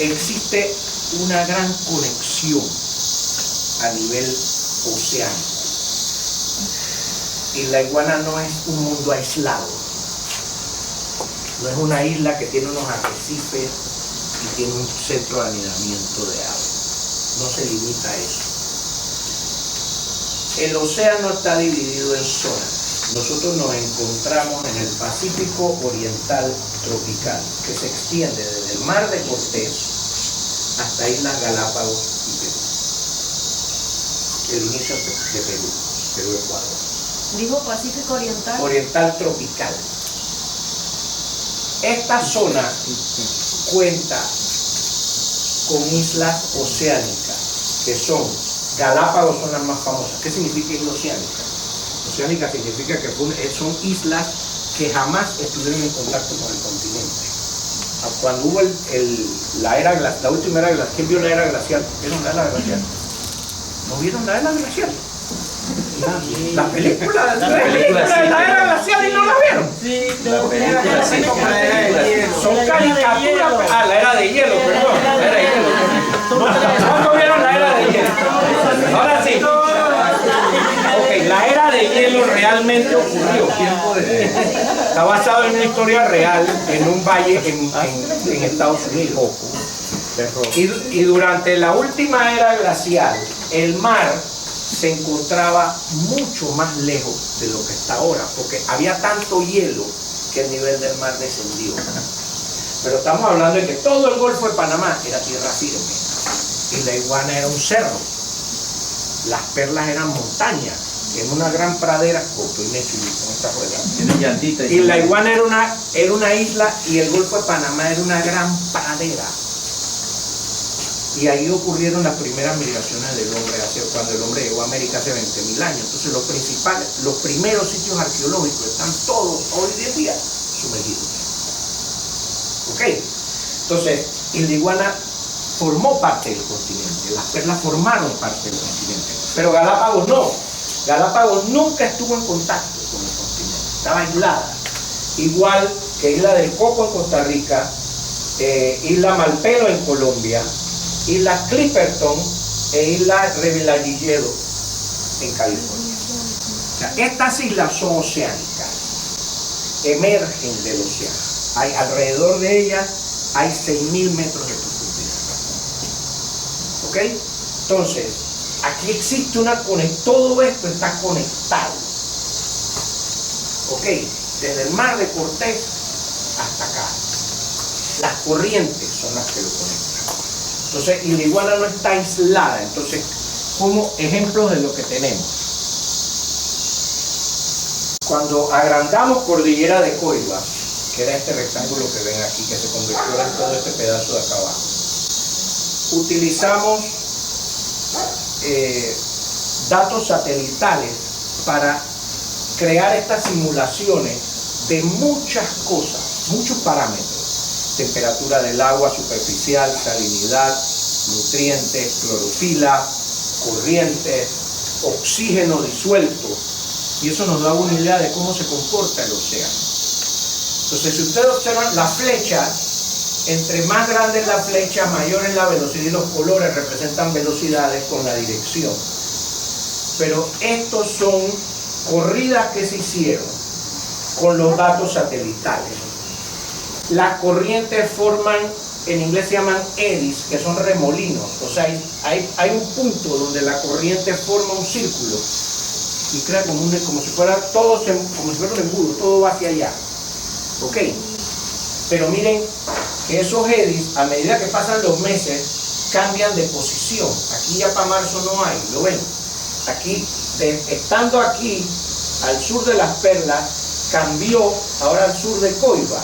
existe una gran conexión a nivel oceánico. Y la iguana no es un mundo aislado, no es una isla que tiene unos arrecifes y tiene un centro de anidamiento de aves, no se limita a eso. El océano está dividido en zonas. Nosotros nos encontramos en el Pacífico Oriental Tropical, que se extiende desde el Mar de Cortés hasta Islas Galápagos y Perú. El inicio de Perú-Ecuador. Dijo Pacífico Oriental. Oriental Tropical. Esta zona cuenta con islas oceánicas, que son Galápagos, son las más famosas. ¿Qué significa isla oceánica? Oceánica significa que son islas que jamás estuvieron en contacto con el continente. Cuando hubo la última era glacial, ¿quién vio la era glacial? ¿Vieron la era glacial? ¿No vieron la era glacial? La película de la era glacial y no la vieron. Sí, La película sí, como la era de hielo. Son caricaturas. Ah, la era de hielo, perdón. La era de hielo. ¿Cuándo vieron la era de hielo? Ahora sí. Ok, la era de hielo realmente ocurrió. Está basado en una historia real en un valle en Estados Unidos. Y durante la última era glacial, el mar se encontraba mucho más lejos de lo que está ahora, porque había tanto hielo que el nivel del mar descendió. Pero estamos hablando de que todo el Golfo de Panamá era tierra firme y la iguana era un cerro, las perlas eran montañas, en una gran pradera, y la iguana era una isla y el Golfo de Panamá era una gran pradera. Y ahí ocurrieron las primeras migraciones del hombre, cuando el hombre llegó a América hace 20.000 años. Entonces los primeros sitios arqueológicos están todos hoy en día sumergidos. ¿Ok? Entonces, y la iguana formó parte del continente, las perlas formaron parte del continente. Pero Galápagos no. Galápagos nunca estuvo en contacto con el continente, estaba aislada. Igual que Isla del Coco en Costa Rica, Isla Malpelo en Colombia, Isla Clipperton e Isla Revillagigedo en California. O sea, estas islas son oceánicas, emergen del océano. Alrededor de ellas hay 6.000 metros de profundidad. ¿Ok? Entonces, aquí existe una conexión, todo esto está conectado. ¿Ok? Desde el Mar de Cortés hasta acá. Las corrientes son las que lo conectan. Entonces, y la iguana no está aislada. Entonces, como ejemplos de lo que tenemos. Cuando agrandamos Cordillera de Coiba, que era este rectángulo que ven aquí, que se convirtió en todo este pedazo de acá abajo, utilizamos datos satelitales para crear estas simulaciones de muchas cosas, muchos parámetros. Temperatura del agua superficial, salinidad, nutrientes, clorofila, corrientes, oxígeno disuelto, y eso nos da una idea de cómo se comporta el océano. Entonces, si ustedes observan la flecha, entre más grande es la flecha, mayor es la velocidad, y los colores representan velocidades con la dirección. Pero estos son corridas que se hicieron con los datos satelitales. Las corrientes forman, en inglés se llaman eddies, que son remolinos. O sea, hay un punto donde la corriente forma un círculo y crea como si fuera un embudo, todo va hacia allá. ¿Ok? Pero miren que esos eddies, a medida que pasan los meses, cambian de posición. Aquí ya para marzo no hay, ¿lo ven? Aquí, estando aquí, al sur de las Perlas, cambió ahora al sur de Coiba.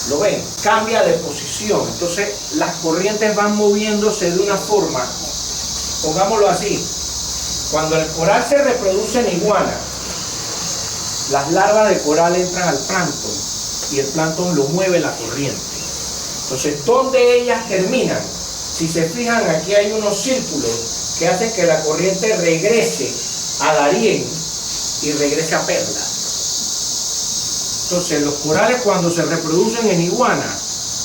¿Lo ven? Cambia de posición. Entonces las corrientes van moviéndose de una forma, pongámoslo así, cuando el coral se reproduce en iguana, las larvas de coral entran al plancton y el plancton lo mueve la corriente. Entonces, ¿dónde ellas terminan? Si se fijan, aquí hay unos círculos que hacen que la corriente regrese a Darién y regrese a Perlas. Entonces, los corales cuando se reproducen en iguana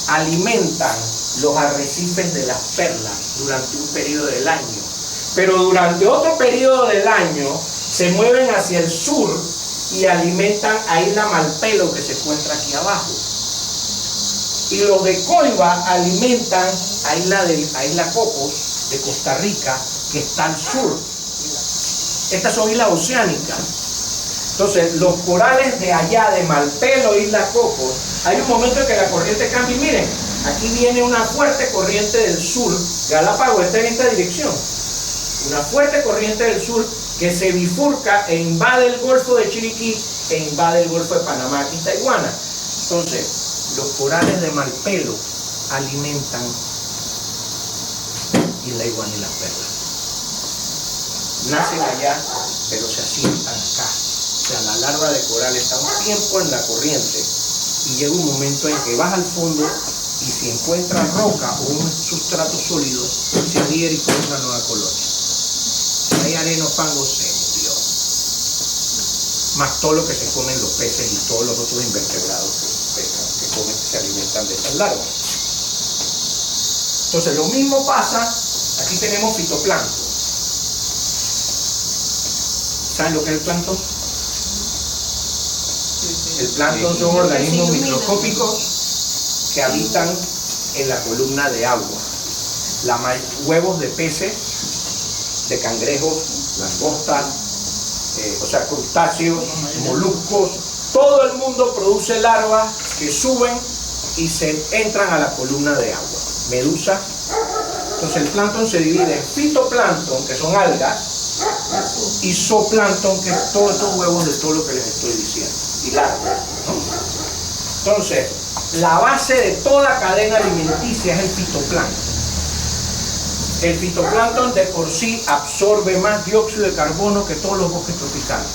alimentan los arrecifes de las perlas durante un periodo del año. Pero durante otro periodo del año se mueven hacia el sur y alimentan a Isla Malpelo, que se encuentra aquí abajo. Y los de Coiba alimentan a Isla Cocos de Costa Rica, que está al sur. Estas son islas oceánicas. Entonces, los corales de allá, de Malpelo, Isla Cocos, hay un momento en que la corriente cambia y miren, aquí viene una fuerte corriente del sur. Galápagos está en esta dirección. Una fuerte corriente del sur que se bifurca e invade el Golfo de Chiriquí e invade el Golfo de Panamá y Taiwán. Entonces, los corales de Malpelo alimentan Isla Iguana y las perlas. Nacen allá, pero se asientan acá. O sea, la larva de coral está un tiempo en la corriente y llega un momento en que baja al fondo y si encuentra roca o un sustrato sólido, se adhiere y pone una nueva colonia. Si hay arena o fango, se murió. Más todo lo que se comen los peces y todos los otros invertebrados que comen, que se alimentan de estas larvas. Entonces, lo mismo pasa, aquí tenemos fitoplancton. ¿Saben lo que es el plancton? El plancton son organismos microscópicos que habitan en la columna de agua. Huevos de peces, de cangrejos, langostas, o sea, crustáceos, moluscos, todo el mundo produce larvas que suben y se entran a la columna de agua. Medusa. Entonces el plancton se divide en fitoplancton, que son algas, y zooplancton, que es todos estos huevos de todo lo que les estoy diciendo, y larvas, ¿no? Entonces, la base de toda cadena alimenticia es el fitoplancton. El fitoplancton de por sí absorbe más dióxido de carbono que todos los bosques tropicales.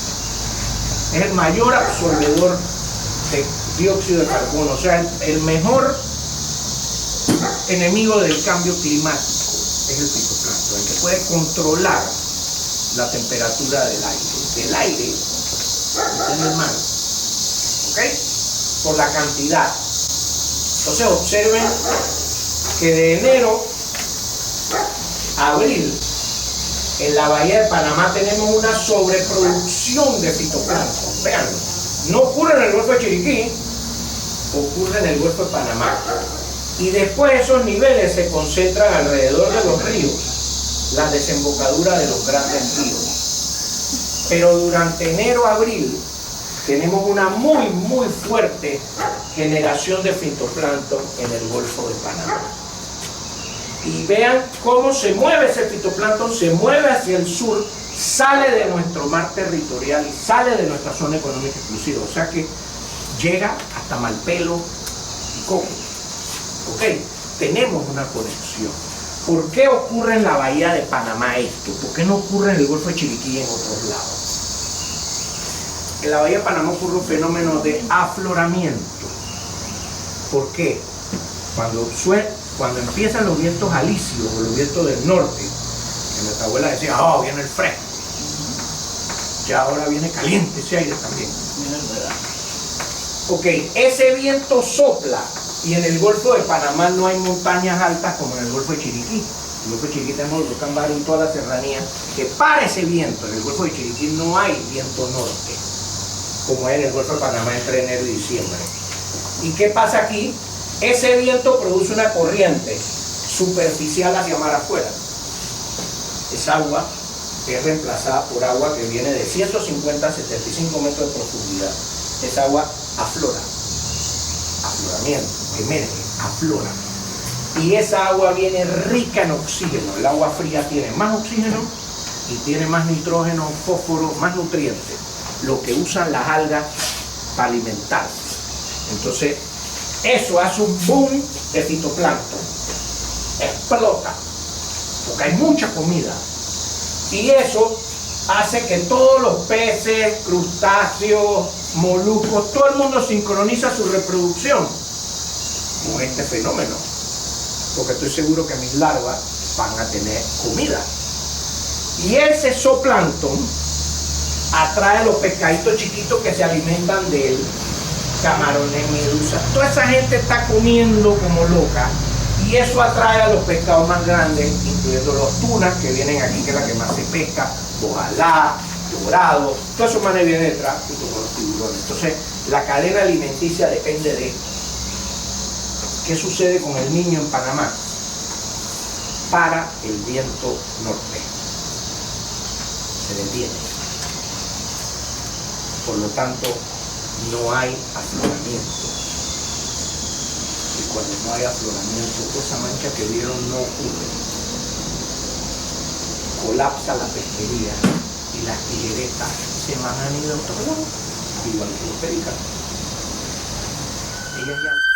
Es el mayor absorbedor de dióxido de carbono, o sea, el mejor enemigo del cambio climático es el fitoplancton, el que puede controlar la temperatura del aire. El aire está en el mar, ¿ok? Por la cantidad. Entonces observen que de enero a abril en la bahía de Panamá tenemos una sobreproducción de fitoplancton. Veanlo, no ocurre en el Golfo de Chiriquí, ocurre en el Golfo de Panamá. Y después esos niveles se concentran alrededor de los ríos, la desembocadura de los grandes ríos. Pero durante enero a abril tenemos una muy fuerte generación de fitoplancton en el Golfo de Panamá. Y vean cómo se mueve ese fitoplancton, se mueve hacia el sur, sale de nuestro mar territorial y sale de nuestra zona económica exclusiva. O sea que llega hasta Malpelo y Cocos. Ok, tenemos una conexión. ¿Por qué ocurre en la bahía de Panamá esto? ¿Por qué no ocurre en el Golfo de Chiriquí y en otros lados? En la bahía de Panamá ocurre un fenómeno de afloramiento. ¿Por qué? Cuando empiezan los vientos alisios o los vientos del norte, que nuestra abuela decía, oh, viene el fresco. Ya ahora viene caliente ese aire también. Ok, ese viento sopla y en el Golfo de Panamá no hay montañas altas como en el Golfo de Chiriquí. En el Golfo de Chiriquí tenemos el volcán Barú y toda la serranía que para ese viento. En el Golfo de Chiriquí no hay viento norte, como hay en el Golfo de Panamá entre enero y diciembre. ¿Y qué pasa aquí? Ese viento produce una corriente superficial hacia mar afuera. Esa agua es reemplazada por agua que viene de 150 a 75 metros de profundidad. Esa agua aflora, afloramiento, emerge, aflora. Y esa agua viene rica en oxígeno. El agua fría tiene más oxígeno y tiene más nitrógeno, fósforo, más nutrientes, lo que usan las algas para alimentarse. Entonces, eso hace un boom de fitoplancton. Explota, porque hay mucha comida. Y eso hace que todos los peces, crustáceos, moluscos, todo el mundo sincroniza su reproducción con este fenómeno. Porque estoy seguro que mis larvas van a tener comida. Y ese zooplancton atrae a los pescaditos chiquitos que se alimentan de él. Camarones, medusas, toda esa gente está comiendo como loca Y eso atrae a los pescados más grandes, incluyendo los tunas que vienen aquí, que es la que más se pesca, ojalá, dorado, todo eso más viene detrás junto con los tiburones. Entonces, la cadena alimenticia depende de esto. ¿Qué sucede con el niño en Panamá? Para el viento norte. Se detiene. Por lo tanto, no hay afloramiento. Y cuando no hay afloramiento, esa mancha que vieron no ocurre. Colapsa la pesquería y las tijeretas se van a ir a otro lado, igual que los pelícanos. Ellas ya